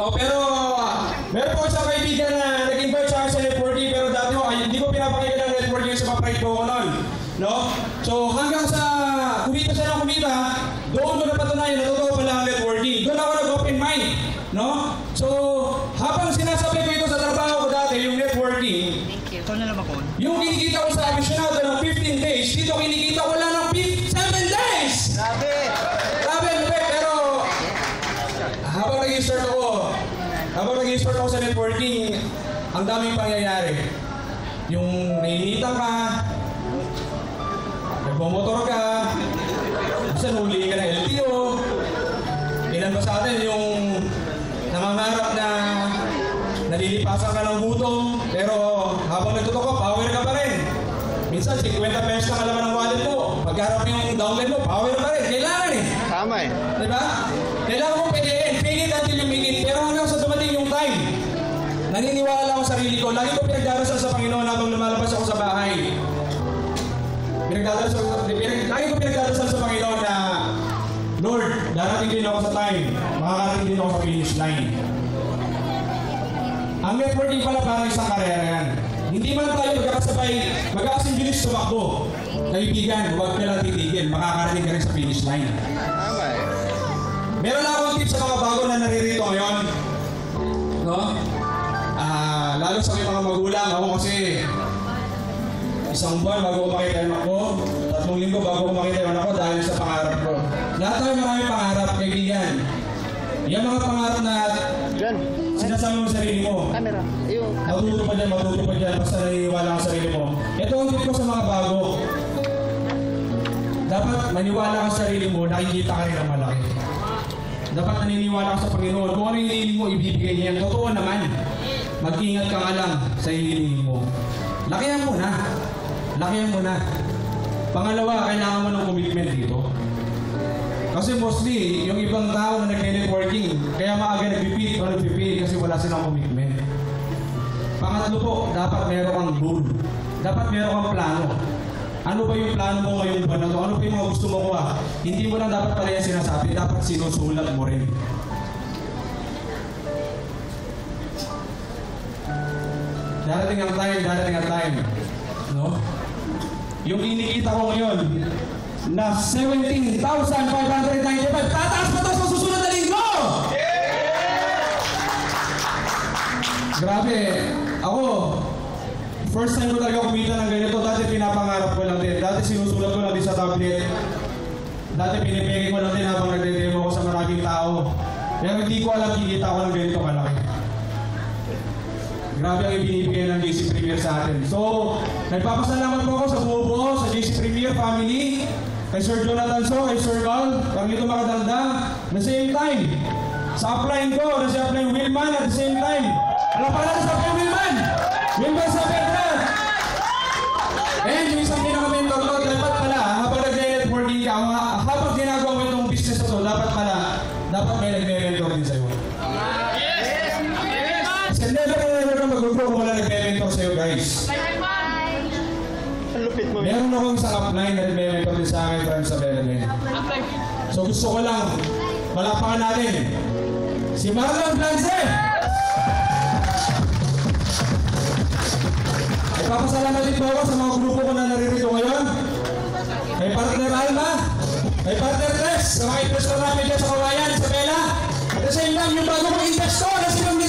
Oh, pero meron po isang kaibigan na nag-invite sa akin sa networking, pero dati ko, hindi ko pinapakita ng networking sa pa-pride ko noon. No? So hanggang sa kumita siya ng kumita, doon ko napatunayan na totoo pala ang networking. Doon ako nag-open mind. No? So habang sinasabi ko ito sa trabaho ko dati, yung networking, yung kinikita ko sa aficionado ng 15 days, dito kinikita ko lang ng 7 days! Grabe! Grabe, pero habang nag-start ako sa networking, ang daming pangyayari. Yung nainitan ka, nagmamotor ka, minsan huli ka ng LTO, ilan ba sa atin yung nangangarap na nalilipasan ka ng gutom, pero habang nagtutok ka, power ka pa rin. Minsan, 50 pesos na kalaman ng wallet mo. Pagkarap yung download mo, power pa rin. Kailangan eh. Tama eh. Diba? Kailangan mo piliin. Fake it until you make it. Pero hanggang sa dumating yung time, naniniwala ako sa sarili ko. Lagi ko pinagdarasal sa Panginoon habang lumalabas ako sa bahay. Lagi ko pinagdarasal sa Panginoon na, Lord, darating din ako sa time. Makakarating din ako sa finish line. Ang networking pala parang isang karera yan. Hindi man tayo magkakasing bilis tumakbo. Kaibigan, huwag ka lang titigil. Makakarating ka rin sa finish line. Meron akong tips sa mga bago na naririto ngayon. No? Lalo sa mga magulang. Ako kasi isang buwan bago ko makita yung anak ko. 3 linggo bago ko makita yung anak ko dahil sa pangarap ko. Lahat tayo maraming pangarap, kaibigan. Yan mga pangarap na sinasabi mo sa sarili mo. Matutupad yan basta naniniwala ka sa sarili mo. Ito ang tip ko sa mga bago. Dapat maniwala ka sa sarili mo, nakikita ka rin ang malaki. Dapat naniniwala ka sa Panginoon. Kung ano yung hinihiling mo, ibibigay niya yan. Totoo naman. Mag-ingat ka nga lang sa hinihiling mo. Lakihan mo na. Lakihan mo na. Pangalawa, kailangan mo ng commitment dito. Kasi mostly, yung ibang tao na nag-networking, kaya maaga nag-repeat o nag-repeat kasi wala silang commitment. Pangatlo po, dapat meron kang goal. Dapat meron kang plano. Ano ba yung plano mo ngayong buwan na to? Ano ba yung mga gusto mo kuha? Hindi mo lang dapat pala yung sinasabi, dapat sinusulat mo rin. Darating ang time. No? Yung kinikita ko ngayon, na 17,595. Tataas pa ito sa susunod na linggo! Grabe. Ako, first time ko talaga kumita ng ganito. Dati pinapangarap ko lang din. Dati sinusulat ko lang din sa tablet. Dati pinipigay ko lang din habang nagde-demo ko sa maraming tao. Kaya hindi ko alam kikita ko ng ganito malaki. Grabe ang ibinibigay ng JC Premier sa atin. So, nagpapasalamat po ako sa buo sa JC Premier family, kay Sir Jonathan So, kay Sir Carl, Carlito Makadanda, the same time. Sa upline ko, na si upline Wilman at the same time. Alam pa natin sa upline Wilman! Wilman sa Petra! And yung isang pinaka-mentor ko, dapat pala, habang nag-networking ka, habang ginagawa mo itong business na to, dapat may nag-mentor din sa'yo. Kasi never ka mag-grow kung wala nag-mentor sa'yo, guys. Meron akong isang upline na nag-mentor din sa akin, friends sa Belen. So gusto ko lang, malapakan natin. Si Marlon Blanze! Ipapasalamat din po ako sa mga grupo ko na naririto ngayon. Kay partner Alma, kay partner Tres, sa mga investor namin dyan sa Kawayan, sa Bella. At the same time, yung bago kong investor na si Ma'am